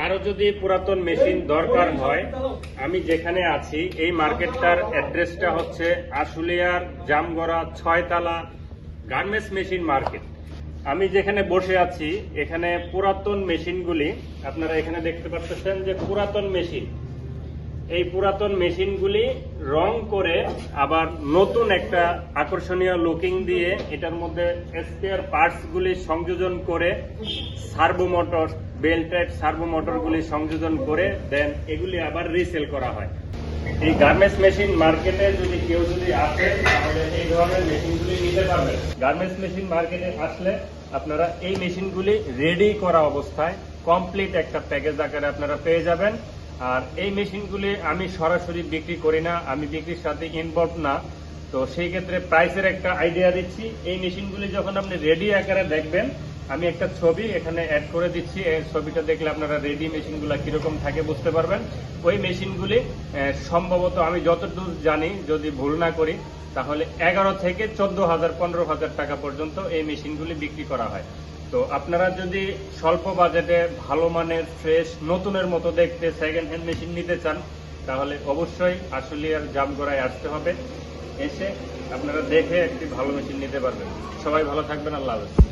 কারো যদি পুরাতন মেশিন দরকার হয়, আমি যেখানে আছি এই মার্কেটটার অ্যাড্রেসটা হচ্ছে আশুলিয়ার জামগড়া 6 তলা গার্মেন্টস মেশিন মার্কেট। আমি যেখানে বসে আছি এখানে পুরাতন মেশিনগুলি আপনারা এখানে দেখতে পাচ্ছেন যে পুরাতন মেশিন, এই পুরাতন মেশিনগুলি রং করে আবার নতুন একটা আকর্ষণীয় লুকিং দিয়ে এটার মধ্যে স্পেয়ার পার্টসগুলি সংযোজন করে servo motor, bell type servo মোটরগুলি সংযোজন করে দেন এগুলি আবার রিসেল করা হয়। এই গার্মেন্টস মেশিন মার্কেটে যদি কেউ আসে তাহলে এই ধরনের মেশিনগুলি নিতে পারবেন। গার্মেন্টস মেশিন মার্কেটে আসলে আপনারা এই মেশিনগুলি রেডি করা অবস্থায় কমপ্লিট একটা প্যাকেজ আকারে আপনারা পেয়ে যাবেন। আর এই মেশিনগুলি আমি সরাসরি বিক্রি করি না, আমি বিক্রির সাথে ইনভলভ না, তো সেই ক্ষেত্রে প্রাইসের একটা আইডিয়া দিচ্ছি। এই মেশিনগুলি যখন আপনি রেডি আকারে দেখবেন, আমি একটা ছবি এখানে অ্যাড করে দিচ্ছি, এই ছবিটা দেখলে আপনারা রেডি মেশিনগুলো কিরকম থাকে বুঝতে পারবেন। ওই মেশিনগুলি সম্ভবত আমি যতদূর জানি, যদি ভুল না করি, তাহলে 11 থেকে 14,000 15,000 টাকা পর্যন্ত এই মেশিনগুলি বিক্রি করা হয়। তো আপনারা যদি স্বল্প বাজেটে ভালো মানের ফ্রেশ নতুনের মতো দেখতে সেকেন্ড হ্যান্ড মেশিন নিতে চান, তাহলে অবশ্যই আশুলিয়ার জামগড়ায় আসতে হবে। এসে আপনারা দেখে একটি ভালো মেশিন নিতে পারবেন। সবাই ভালো থাকবেন, আল্লাহ হাফেজ।